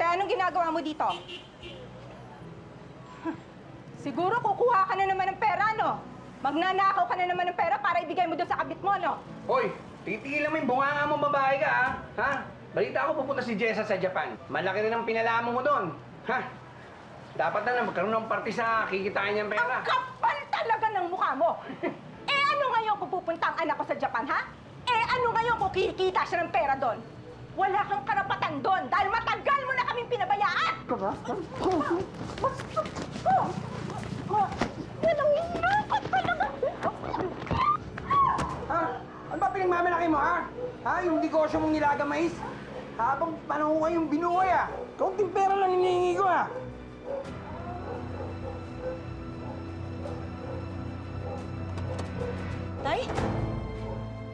Ute, anong ginagawa mo dito? Siguro kukuha ka na naman ng pera, no? Magnanakaw ka na naman ng pera para ibigay mo doon sa kabit mo, no? Hoy, titigil mo yung bunganga mong babae ka, ha? Ha? Balita ko pupunta si Jessa sa Japan. Malaki rin ang pinalaman mo doon. Ha? Dapat na magkaroon ng party sa kikitain niyang pera. Ang kapal talaga ng mukha mo! Eh ano ngayon kung pupunta ang anak ko sa Japan, ha? Eh ano ngayon kung kikita siya ng pera doon? Wala kang karapatan doon dahil matagal mo na kaming pinabayaan! Yan ang inakot talaga! Ha? Ano ba pinagmamalaki mo, ha? Ha? Yung negosyo mong nilaga mais? Habang panahon yung binuhay, ha? Kaunting pera lang hinihingi ko, ha? Tay?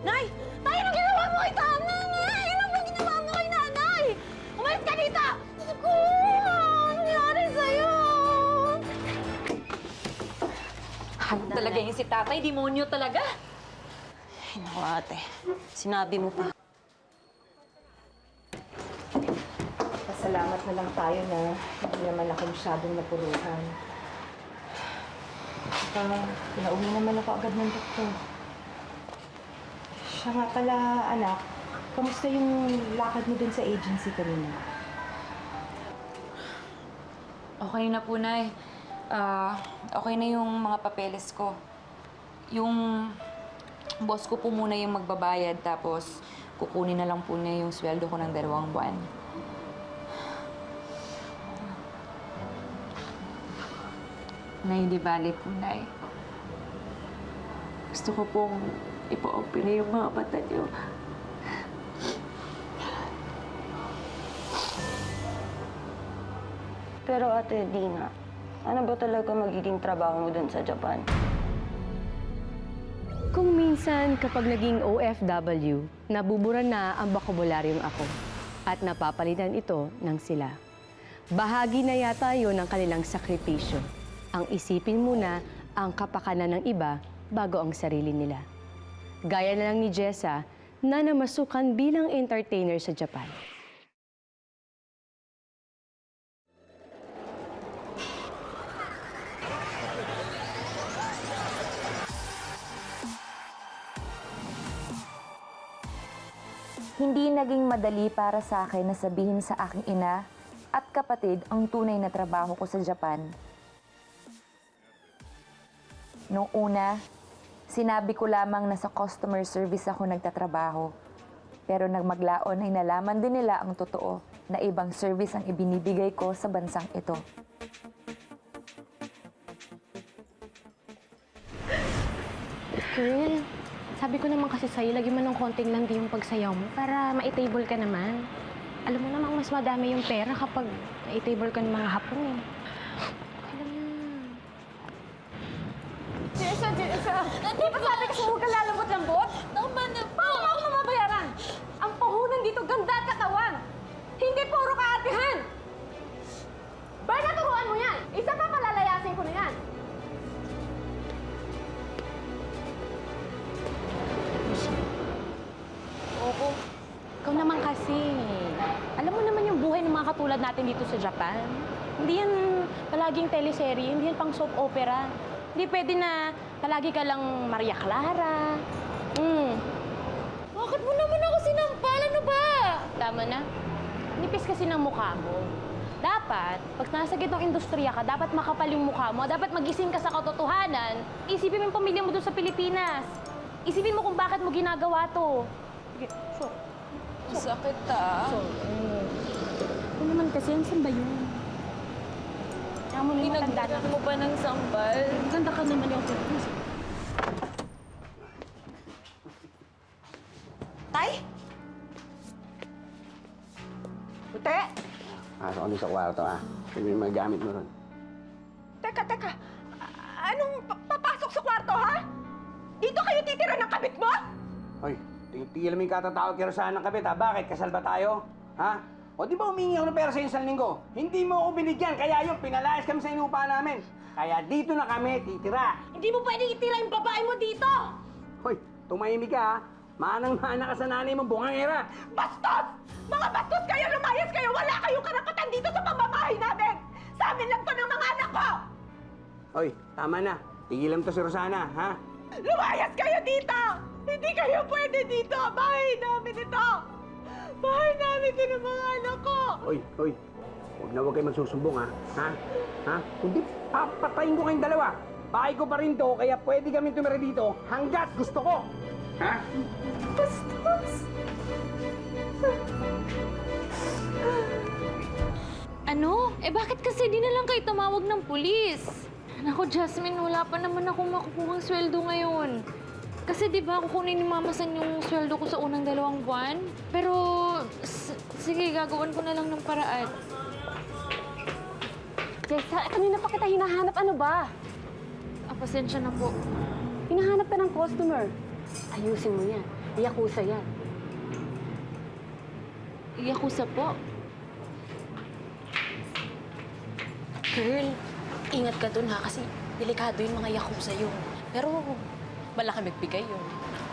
Nay! Tay, anong ginawa mo kay Nanay? Ano ba ginawa mo kay Nanay? Umalis ka dito! Diyos ko! Ano nangyari sa'yo? Ano talaga yung si tatay? Demonyo talaga. Ay, naku ate. Sinabi mo pa. Pasalamat na lang tayo na hindi naman ako masyadong napuruhan. Pinauwi naman ako agad ng doktor. Siya nga pala, anak. Kamusta yung lakad mo dun sa agency kanina? Okay na po, Nay. Okay na yung mga papeles ko. Yung boss ko po muna yung magbabayad, tapos kukunin na lang po niya yung sweldo ko ng 2 buwan. Nay, di bali po, Nay. Gusto ko pong ipa-opera yung mga mata niyo. Pero ate Dina, ano ba talaga magiging trabaho mo dun sa Japan? Kung minsan kapag naging OFW, nabubura na ang bokabularyong ako at napapalitan ito ng sila. Bahagi na yata yon ng kanilang sakripisyo. Ang isipin muna ang kapakanan ng iba bago ang sarili nila. Gaya na lang ni Jessa na namasukan bilang entertainer sa Japan. Hindi naging madali para sa akin na sabihin sa aking ina at kapatid ang tunay na trabaho ko sa Japan. Noong una, sinabi ko lamang na sa customer service ako nagtatrabaho. Pero nagmaglaon ay nalaman din nila ang totoo na ibang service ang ibinibigay ko sa bansang ito. Girl, sabi ko naman kasi sa'yo, lagi mo ng konting landi yung pagsayaw mo para ma-table ka naman. Alam mo namang mas madami yung pera kapag na-table ka ng mga hapon eh. Alam mo. Jessa! Di ba sabi kasi huwag ka lalambot-lambot? Tama na po! Paano mo ako mamabayaran? Ang puhunan dito ganda at katawan! Hindi puro kaatihan! Bernard, turuan mo yan! Isa pa palalayasin ko na yan! Oo. Ikaw naman kasi. Alam mo naman yung buhay ng mga katulad natin dito sa Japan. Hindi yan palaging teleserye, hindi yan pang soap opera. Hindi pwede na palagi ka lang Maria Clara. Bakit mo naman ako sinampal? Ano ba? Tama na. Nipis kasi ng mukha mo. Dapat, pag nasa gitong industriya ka, dapat makapal yung mukha mo. Dapat magising ka sa katotohanan. Isipin mo yung pamilya mo doon sa Pilipinas. Isipin mo kung bakit mo ginagawa to. Sige, so. Sakit ah. Ano naman kasi, ang saan ba yun? Kaya mo na yung matanda na. Pinagbutan mo ba ng sambal? Ganda ka naman yung fitness. Tay? Ute! Pasok kami sa kwarto, ha? Sabi yung mga gamit mo ron. Teka. Anong papasok sa kwarto, ha? Dito kayo titira ng kabit mo? Hoy, tigil mo yung katatawag kaya saan ng kabit, ha? Bakit? Kasal ba tayo? Ha? O di ba humingi ako ng pera sa isang linggo? Hindi mo ako binigyan, kaya yung pinalayas kami sa inupa namin. Kaya dito na kami titira. Hindi mo pwedeng itira yung babae mo dito! Hoy, tumahimik ka, ha? Manang-mana ka sa nanay mo, bungangera. Bastos! Mga bastos kayo, lumayas kayo! Wala kayong karapatan dito sa pamamahay namin! Sa amin lang to ng mga anak ko! Hoy, tama na. Tigilan mo to si Rosana, ha? Lumayas kayo dito! Hindi kayo pwede dito! Bahay namin ito! Bahay namin ito ng mga anak ko! Hoy, hoy. Huwag kayo magsusumbong, ha? Ha? Ha? Kundi papatayin ko kayong dalawa. Bahay ko pa rin to, kaya pwede kami tumira dito hanggat gusto ko. Ha? Ano? Eh bakit kasi di na lang kayo tumawag ng pulis? Naku, Jasmine, wala pa naman akong makukuhang sweldo ngayon. Kasi di ba kukunin ni Mama San yung sweldo ko sa unang 2 buwan? Pero, sige, gagawin ko na lang ng paraan. Jessa, kanina pa kita hinahanap. Ano ba? Pasensya na po. Hinahanap ka ng customer. Ayusin mo yan. Yakuza yan. Yakuza po. Girl, ingat ka dun ha, kasi delikado yung mga yakuza yun. Pero malaki magbigay yun.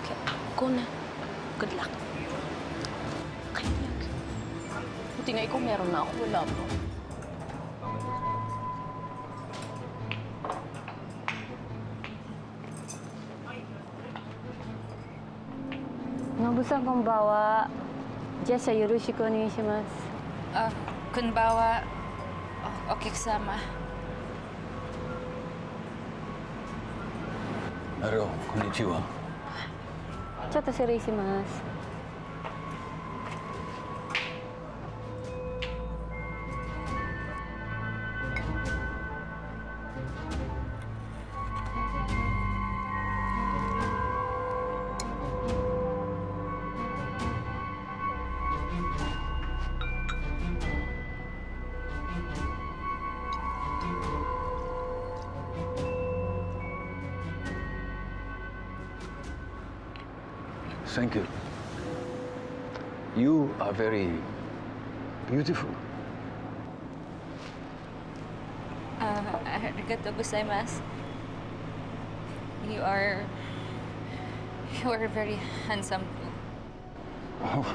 Kaya, go na. Good luck. Kaya, buti nga ikaw meron na ako, wala mo. Nobu-san, konbanwa. Jessa, yoroshiku onegaishimasu. Konbawa, okekisama. Naro, konnichiwa. ちょっと失礼します。Thank you. You are very beautiful. Arigatou gozaimasu. You are very handsome too. Oh.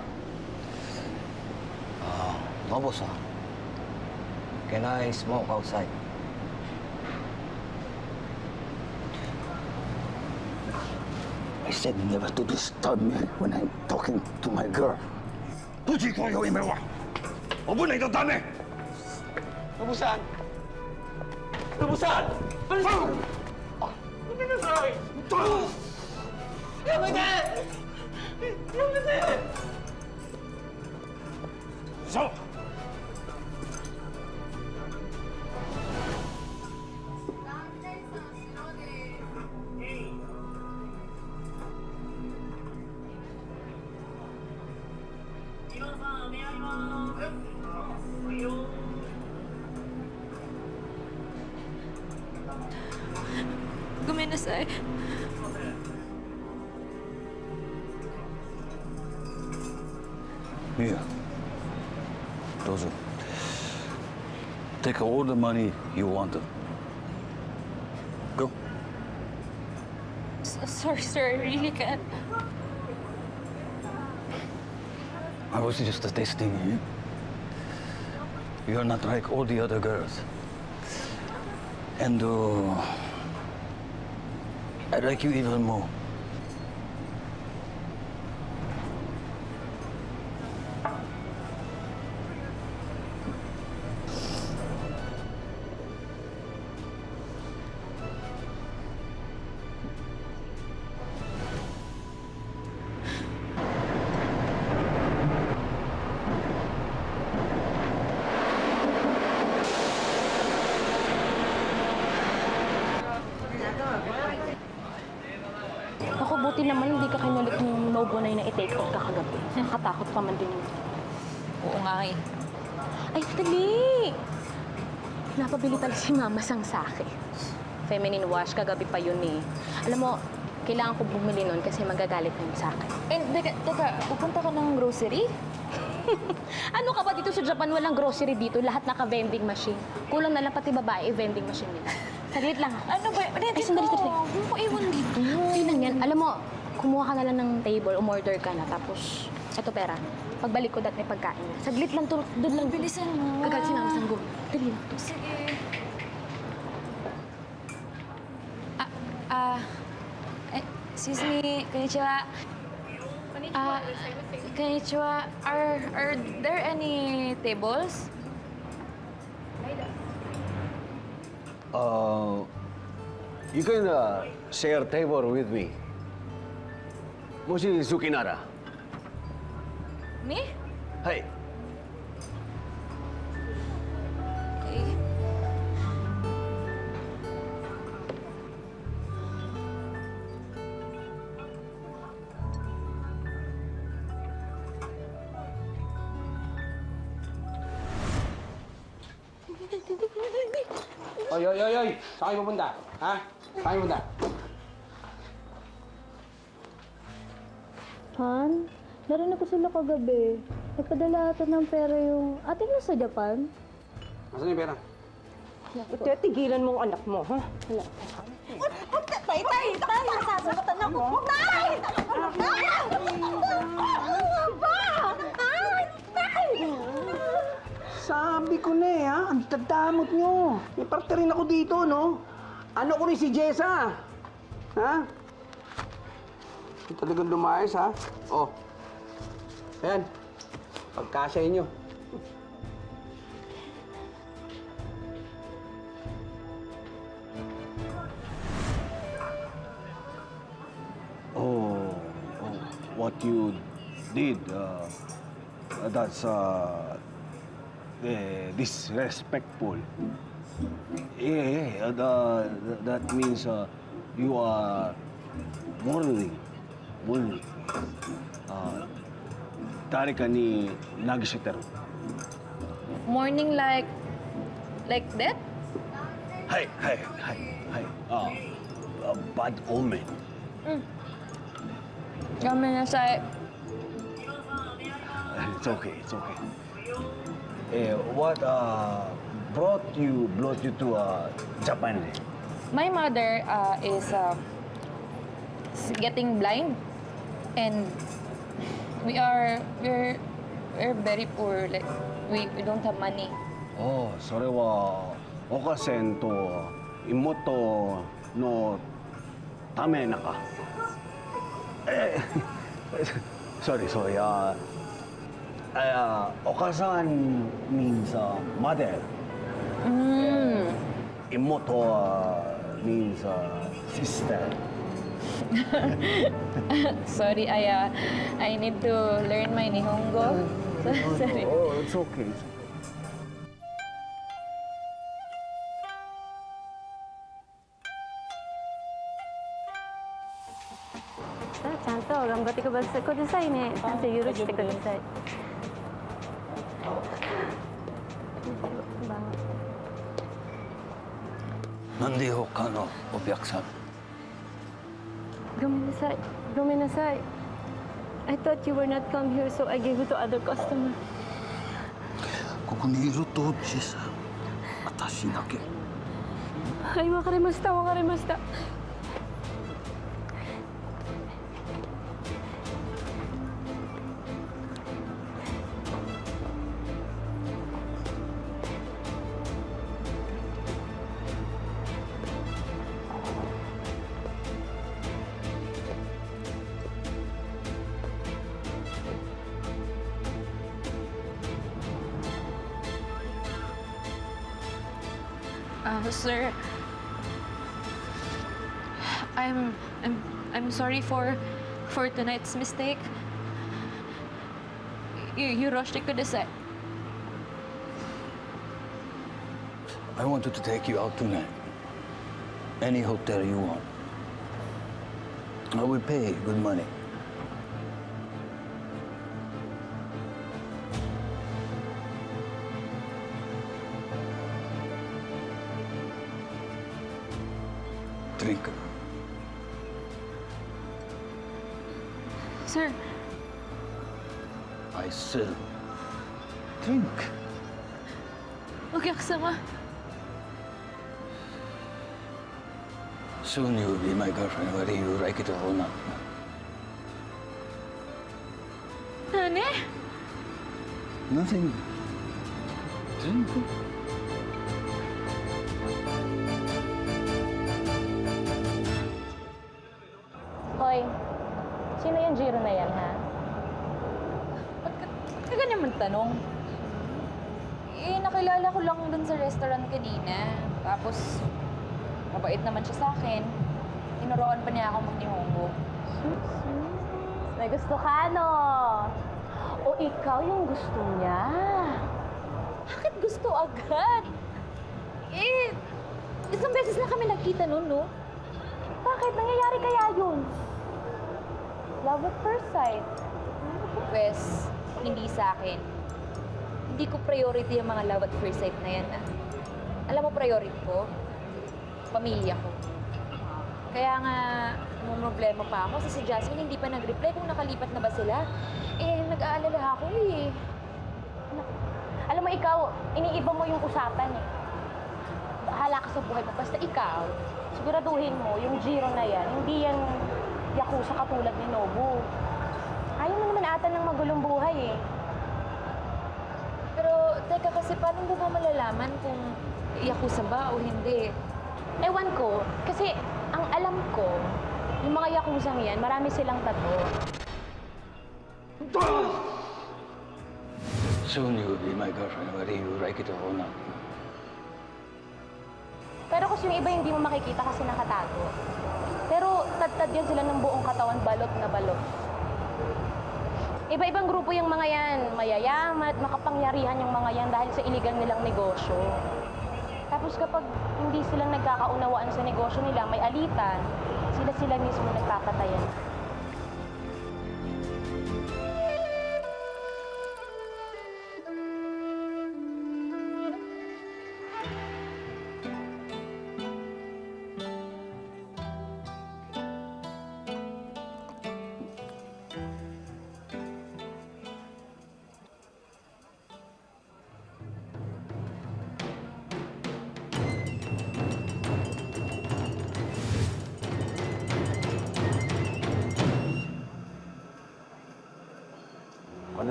Nobu-san, can I smoke outside? I said never to disturb me when I'm talking to my girl. 不许跟我有没有啊？我不能够打你。 Nobu-san! Nobu-san! Balisan! Ano na sa akin? So. Gomenasai. Here. Dozo. Take all the money you wanted. Go. Sorry, sir. I really can't. I was just testing you. You're not like all the other girls. And I like you even more. Ako, buti naman hindi ka kinulit ng Nobu na yung na-take out ka kagabi. Nakatakot pa man din yun. Oo nga eh. Ay, dali! Napabili talaga si Mama Sang sa akin. Feminine wash, kagabi pa yun eh. Alam mo, kailangan ko bumili nun kasi magagalit na yun sa akin. Eh, teka, pupunta ka ng grocery? Ano ka ba dito sa Japan? Walang grocery dito. Lahat naka-vending machine. Kulang na lang pati babae, vending machine nila. Saglit lang. Ano ba? Ay, sandali. Huwag mo iwan dito. Okay lang yan. Alam mo, kumuha ka na lang ng table, umorder ka na. Tapos, eto pera. Pagbalik ko, may pagkain na. Saglit lang to, doon lang. Bilisan mo. Agad sinama sa go. Dali lang to. Sige. Excuse me, konnichiwa. Konnichiwa. Are there any tables? You can share table with me. Moshi Sukinara. Me? Hey. Okay. Oy, oy, oy, oy! Saan kayo pupunta? Ha? Saan kayo pupunta? Han, narinig ko sila kagabi. Nagpadala ata ng pera yung ating nasa Japan. Nasaan yung pera? Ito, tigilan mo ang anak mo, ha? Wala. Tay! Nasasakatan ako! Tay! Tay! Sabi ko na eh, ha? Ang tadamot nyo. May parte rin ako dito, no? Ano ko rin si Jessa? Ha? Talagang lumayas, ha? Oh. Ayan. Pagkasya inyo. Oh, what you did, that's disrespectful. Yeah, that means you are mourning. Dari ka ni Nagishiteru. Morning like that? Hey. A bad omen. Gomenasai. It's okay. What brought you to Japan? My mother is getting blind, and we're very poor. Like we don't have money. Oh, それは岡線と妹のためなか。sorry. Okasan means mother. Imoto means sister. Sorry, I need to learn my Nihongo. Sorry. Oh, it's okay. ちゃんと頑張ってくださいね。ちゃんと許してください。なんで他のお客さんごめんなさい。ごめんなさい。I thought you were not come here, so I gave it to other customer. ここにいると小さ私だけはい、わかりました。わかりました。Sir, I'm sorry for tonight's mistake. You rushed to kudasai. I wanted to take you out tonight. Any hotel you want. I will pay good money. Drink. Sir, I said, drink. okyaksama. Soon you will be my girlfriend, whether you like it or not. Nane? Nothing. Drink. Hoy, sino yung Jiro na yan, ha? Ba't ka ganyan magtanong? Eh, nakilala ko lang dun sa restaurant kanina. Tapos, mabait naman siya sa akin. Tinuruan pa niya ako mag-nihongo. May gusto ka, no? O ikaw yung gusto niya? Bakit gusto agad? Eh, isang beses lang kami nagkita nun, no? Bakit? Nangyayari kaya yun? Love at first sight. Wes, hindi sa akin. Hindi ko priority yung mga love at first sight na yan, ah. Alam mo priority ko? Pamilya ko. Kaya nga, problema pa ako kasi si Jasmine hindi pa nag-reply kung nakalipat na ba sila. Eh, nag-aalala ako eh. Alam mo, ikaw, iniiba mo yung usapan eh. Bahala ka sa buhay mo. Basta ikaw, siguraduhin mo, yung Jiro na yan, hindi yan yakuza katulad ni Nobu. Ayaw mo naman ata ng magulong buhay eh. Pero, teka kasi, paano mo ba malalaman kung yakuza ba o hindi? Ewan ko, kasi ang alam ko, yung mga yakuzang yan, marami silang tato. Soon you will be my girlfriend, whether you like it or not. Pero kasi yung iba hindi mo makikita kasi nakatato. Pero tad-tad yan sila ng buong katawan, balot na balot. Iba-ibang grupo yung mga yan, mayayaman at makapangyarihan yung mga yan dahil sa iligal nilang negosyo. Tapos kapag hindi sila nagkakaunawaan sa negosyo nila, may alitan, sila mismo nagpapatayan.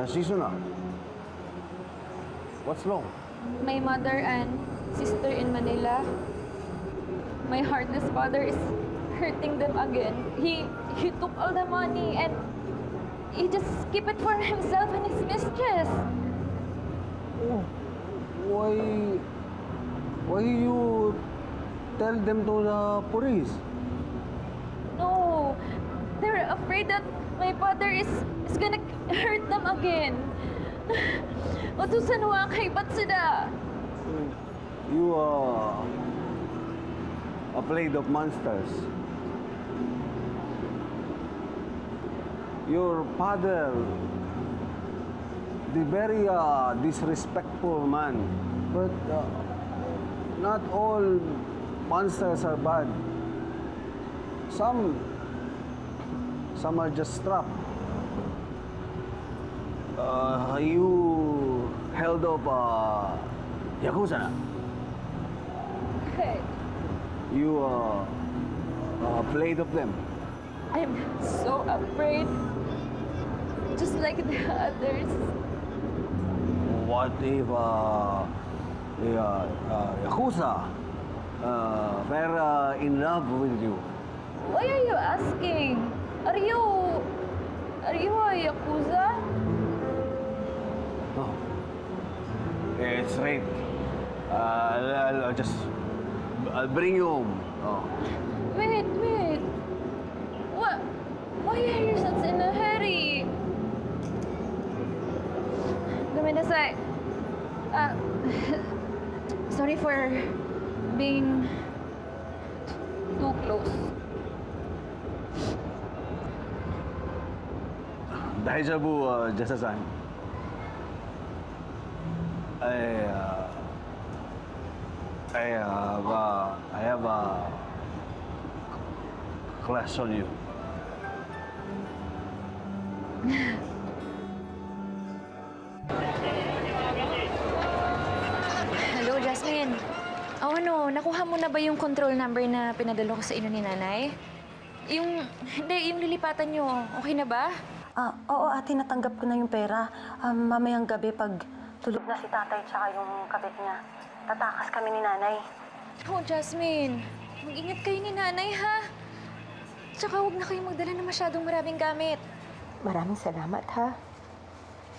Season na. What's wrong? My mother and sister in Manila. My heartless father is hurting them again. He took all the money and he just keep it for himself and his mistress. Oh, why you tell them to the police? No, they're afraid that my father is gonna hurt them again. O Susan Wakay, ba't sila? You are afraid of monsters. Your father, the very disrespectful man, but not all monsters are bad. Some are just trapped. You held up Yakuza na? Okay. You afraid of them? I'm so afraid. Just like the others. What if Yakuza were in love with you? Why are you asking? Are you a Yakuza? No. It's rape. I'll bring you home. Oh. Wait. What? Why are you such in a hurry? Gomenasai. Sorry for being too close. Daijoubu, Jasa-san. I have a crush on you. Hello, Jasmine. Oh, nakuha mo na ba yung control number na pinadalo ko sa inyo ni Nanay? Yung lilipatan nyo, okay na ba? Oo ate, natanggap ko na yung pera. Mamayang gabi pag Tulog na si tatay tsaka yung kabit niya. Tatakas kami ni nanay. Oh, Jasmine. Mag-ingat kayo ni nanay, ha? Tsaka huwag na kayong magdala na masyadong maraming gamit. Maraming salamat, ha?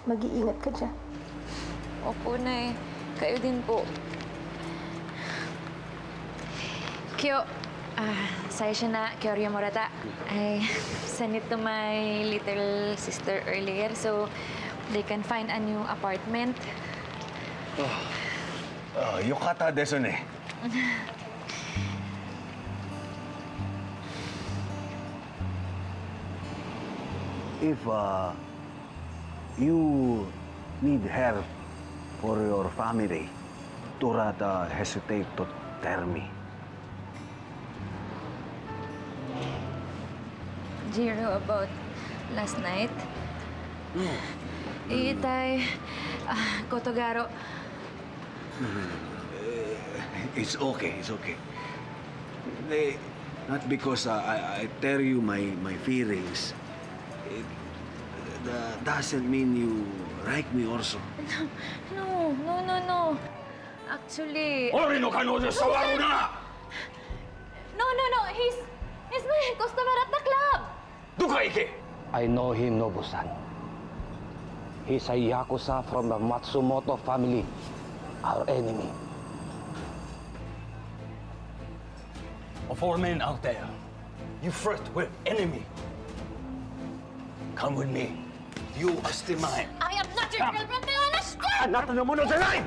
Mag-iingat ka dyan. Opo, Nay. Kayo din po. Kyo, saya siya na, Kyoryo Morata. I sent it to my little sister earlier so they can find a new apartment. Yukata desu ne. If you need help for your family, do not hesitate to tell me. Jiro, about last night. Itay, Kotogaro. It's okay, it's okay. Not because I tell you my feelings. It doesn't mean you like me also. No. Actually... Ori no kanojo sawaru na! No. He's my customer at the club. Duka ike! I know him, Nobu-san. He's a Yakuza from the Matsumoto family, our enemy. Of all men out there, you flirt with enemy. Come with me. You are still mine. I am not your girlfriend, do you understand? Anata no mono janai!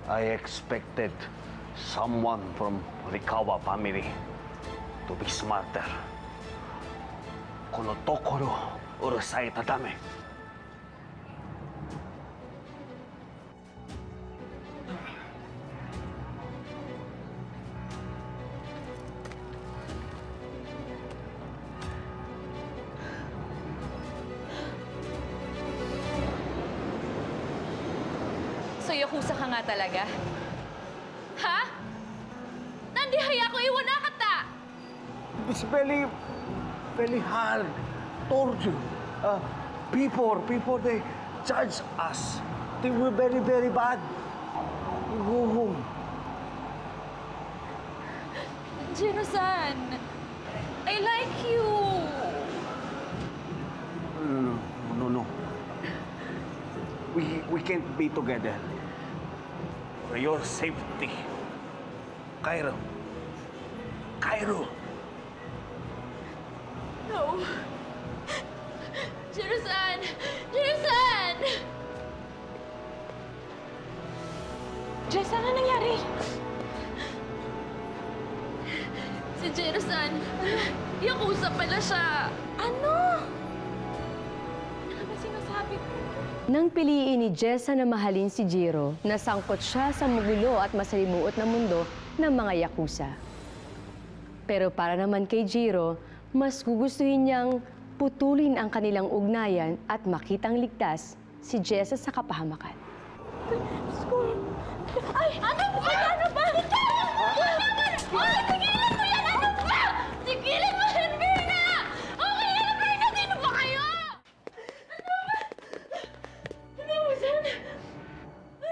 I expected someone from Rikawa family to be smarter. このところうるさいたため。So, Yakuza ka nga talaga? Ha? Nandi haya ko iwan na kata! It's very hard. Torture. People, they judge us. They were very, very bad. You go home. Jiro-san, I like you. No. We can't be together. For your safety. Cairo. No. Jiro-san! Jess, ano nangyari? Si Jiro-san, Yakuza pala siya. Ano? Ano ba sinasabi ko? Nang piliin ni Jessa na mahalin si Jiro, nasangkot siya sa magulo at masalimuot na mundo ng mga Yakuza. Pero para naman kay Jiro, mas gugustuhin niyang putulin ang kanilang ugnayan at makitang ligtas si Jessa sa kapahamakan. Ay! Ano ba? Bakit ka? Ay! Tigilan mo yan! Ano ba? Tigilan mo yan, Berna! Okay yan, Berna! Sino ba kayo? Ano ba? Ano ba, San?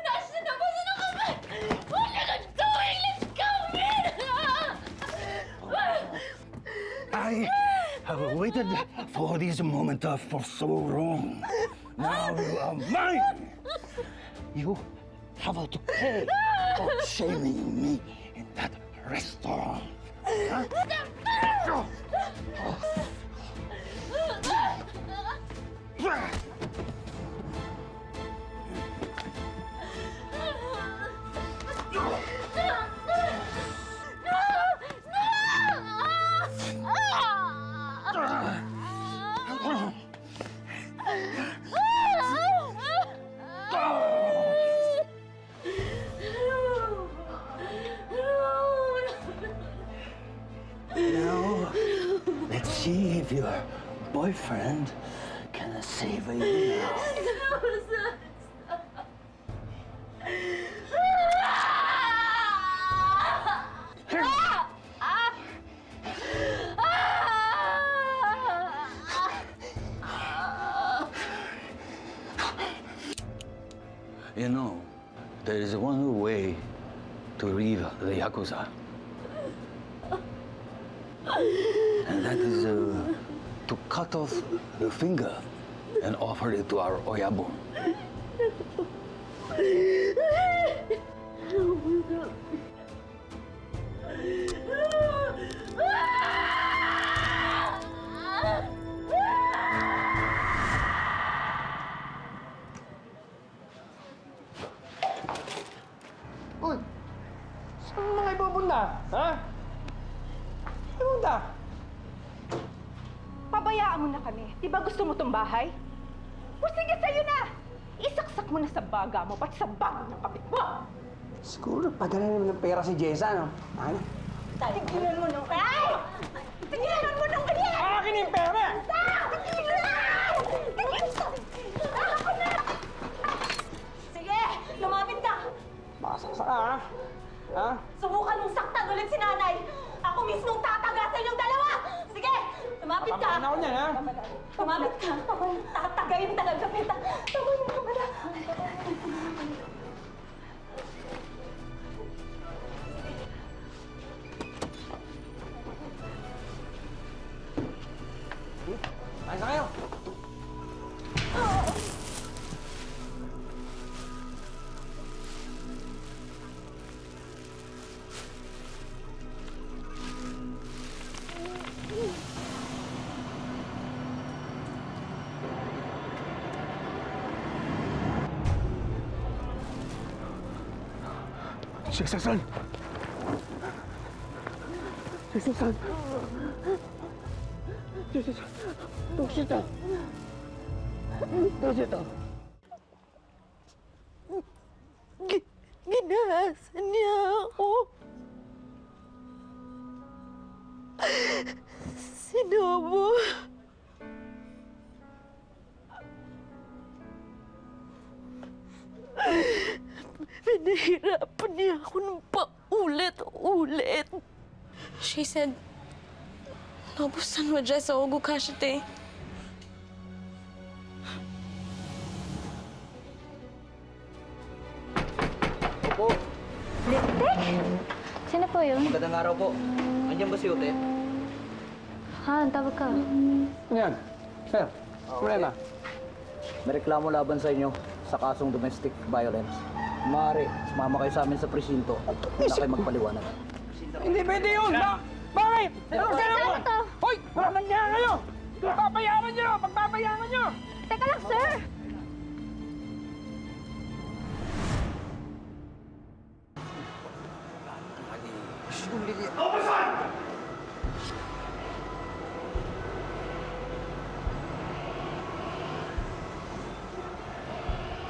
Nasaan na ba? Saan ako ba? What are you doing? Let's go, Berna! I have waited for this moment for so long. Now you are mine. You have to pay for shaming me in that restaurant. Huh? Now, let's see if your boyfriend can save you now. There is one way to leave the Yakuza. And that is to cut off the finger and offer it to our Oyabo. Uy! Saan mga ipupunta? Ha? Ipupunta? Pabayaan mo na kami. Di ba gusto mo tong bahay? O sige, sa'yo na! Isaksak mo na sa baga mo, pati sa bago ng kapit mo! Siguro padala naman ng pera si Jessa, no? Ano? Tigilan mo nung... Ay! Tigilan mo nung ganyan! Akin yung pera! Tigilan! Ako na! Sige, lumapit ka! Makasaksa ka, ha? Ha? Subukan mong saktan ulit si nanay! Ako mismong tataga sa inyong dalawa! Sige, lumapit ka! Papakan ako niyan, ha? Lumapit ka! Tatagayin talaga kita! Tama na! Ayos na kayo! Jessa-san! Jessa-san! Jessa-san! どうしてたどうしてた Ginahasa niya ako. Sinobo. Pinahirapan niya ako ng paulit-ulit. She said, Nobu-san wa Jessa o gukashite. Opo, Sino po yun? magandang araw po. Andiyan ba si Ute? Ha, tawag ka. Ano yan? Sir, problema. May reklamo laban sa inyo sa kasong domestic violence. Maaari, sumama kayo sa amin sa presinto. Hindi na kayo magpaliwanag. Hindi pwede yun! Bakit? Ano ka mo? Hoy! Wala niya kayo! Pagpapayaman nyo! Pagpapayaman nyo! Teka lang, sir!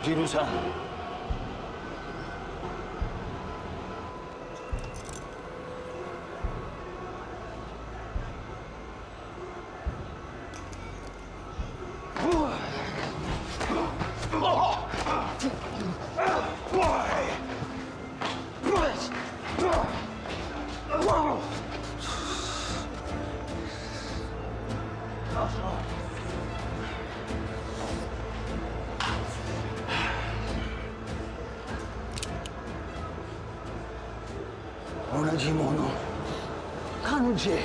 Jiro-san! Onaji mono, kanji,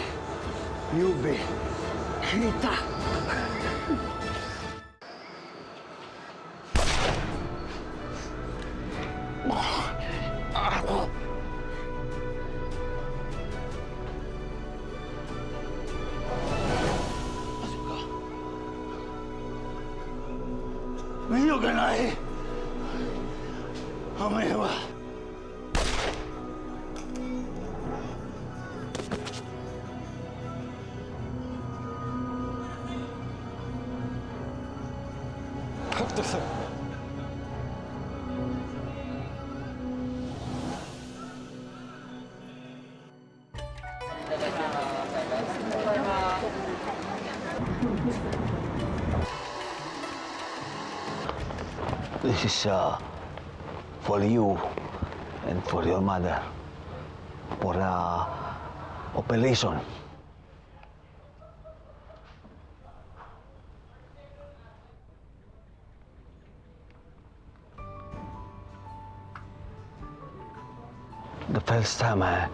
yube, kita. Miyo ga nai. Omae wa. This is for you and for your mother for operation. the first time I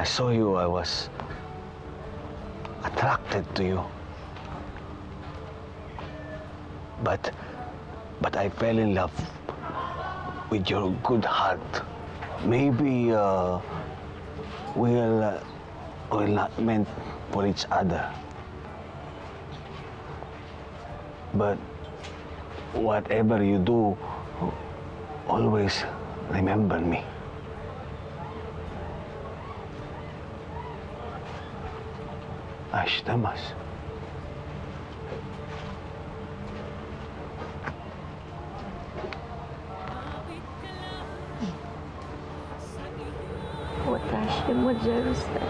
saw you, I was attracted to you. But I fell in love with your good heart. Maybe we're not meant for each other. But whatever you do, always remember me. Ashta mas. Watashi mo, Jerusalem.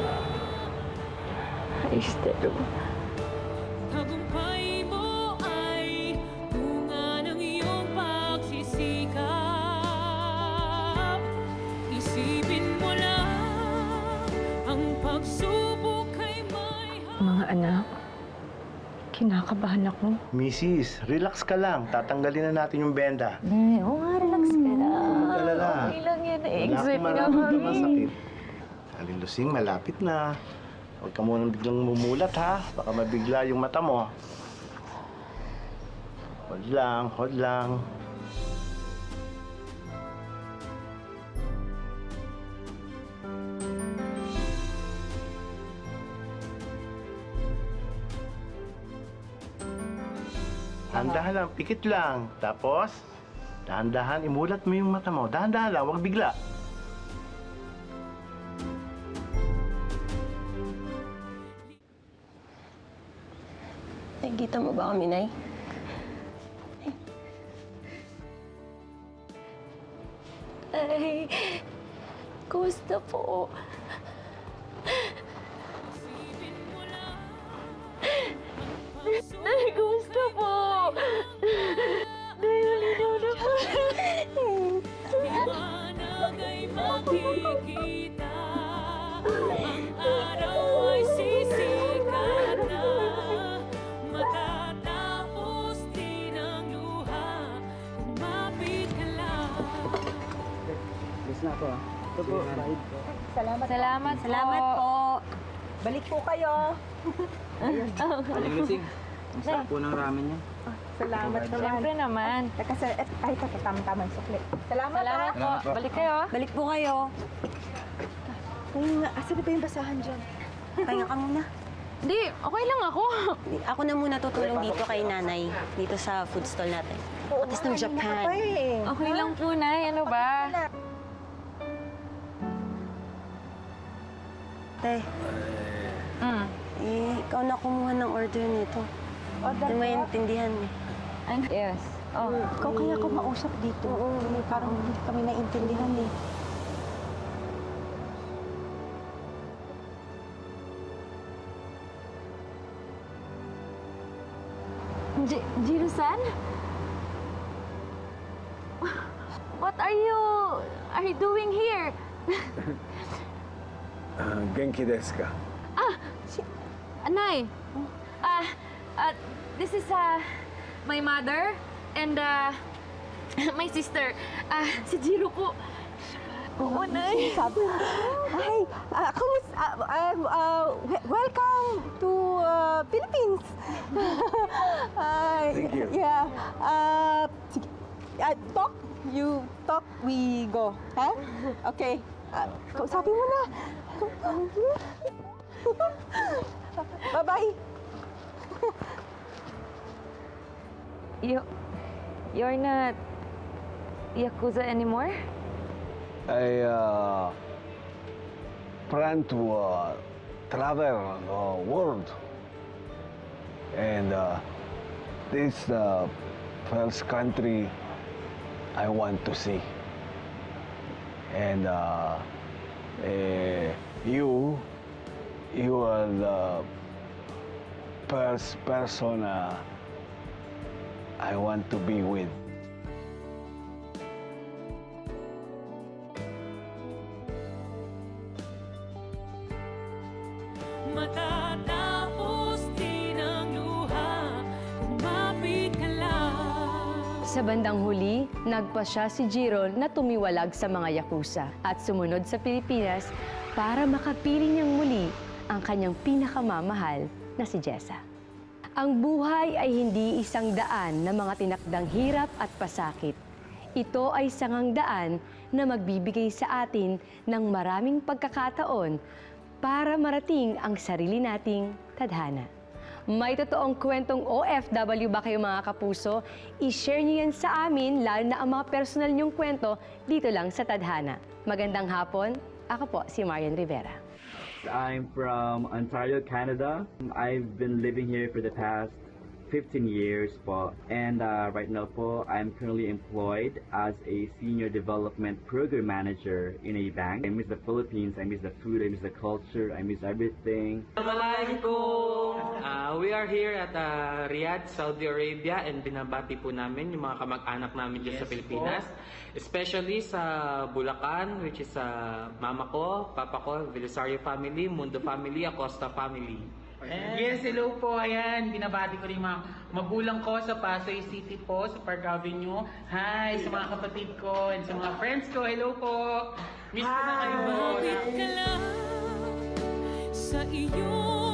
Aishiteru. Tagumpay mo ay bunga ng iyong pagsisikap. Isipin mo lang ang pagsubok ay may Mga anak, kinakabahan ako. Mrs., relax ka lang. Tatanggalin na natin yung benda. Oo nga, relax ka lang. Mag-alala. Okay lang yan. Wala Exit akong nga mararamdaman kami. sakit. Aling Lusing, malapit na. Huwag ka munang biglang mumulat, ha? Baka mabigla yung mata mo. Hold lang, hold lang. Dahan-dahan lang, pikit lang. Tapos, dahan-dahan, imulat mo yung mata mo. Dahan-dahan lang, huwag bigla. Nakikita mo ba kami, Nay? Ay, kumusta po? Nay, kumusta po? Nay, malinaw na po. liwanag ay makikita. Ang araw ay sisikat na. Matatapos din ang luha. Kumapit ka lang. Yes na ako, ha? Ito po, bahid po. Salamat po. Balik po kayo. Aling Lusing, ang sarap po ng ramen niya. Salamat naman. Siyempre naman. Teka, sir. Ay, ito, tama-tama yung sukli. Salamat, Salamat po. Balik kayo. Balik po kayo. Asa na ba yung basahan dyan? Pahinga ka muna. Hindi, okay lang ako. Ako na muna tutulong dito kay nanay, dito sa food stall natin. Patis ng Japan. Okay lang po, Nay. Ano ba? Te, ikaw na kumuha ng order nito. Hindi mo maintindihan eh. Yes. Oh. Ikaw kaya ako mausap dito. Parang hindi kami naintindihan eh. Jiro-san? What are you doing here? Genki desu ka? Nay, this is my mother and my sister. Si Jiro po. Oo, Nay. Hi, welcome to Philippines. Thank you. Yeah. Sige. Talk, you talk, we go. Ha? Okay. Kausapin mo na. Bye-bye. You're not Yakuza anymore? I plan to travel the world, and this is the first country I want to see. And you are the first person I want to be with. Matatapos din ang luha. Kumapit ka lang. Sa bandang huli, nagpasya si Jiro na tumiwalag sa mga yakuza at sumunod sa Pilipinas para makapiling niyang muli ang kanyang pinakamamahal na si Jessa. Ang buhay ay hindi isang daan na mga tinakdang hirap at pasakit. Ito ay sangang daan na magbibigay sa atin ng maraming pagkakataon para marating ang sarili nating tadhana. May totoong kwentong OFW ba kayo mga kapuso? I-share niyo yan sa amin, lalo na ang mga personal niyong kwento dito lang sa Tadhana. Magandang hapon, ako po si Marian Rivera. I'm from Ontario, Canada. I've been living here for the past 15 years po. And right now po, I'm currently employed as a Senior Development Program Manager in a bank. I miss the Philippines, I miss the food, I miss the culture, I miss everything. Assalamualaikum! We are here at Riyadh, Saudi Arabia, and binabati po namin yung mga kamag-anak namin dyan sa Pilipinas. Especially sa Bulacan, which is mama ko, papa ko, Velisario family, Mundo family, Acosta family. Yes, hello po. Ayan, binabati ko rin mga magulang ko sa Pasay City po, sa Park Avenue. Hi, sa mga kapatid ko and sa mga friends ko. Hello po. Miss ko na kayo. Bakit ka lang sa iyong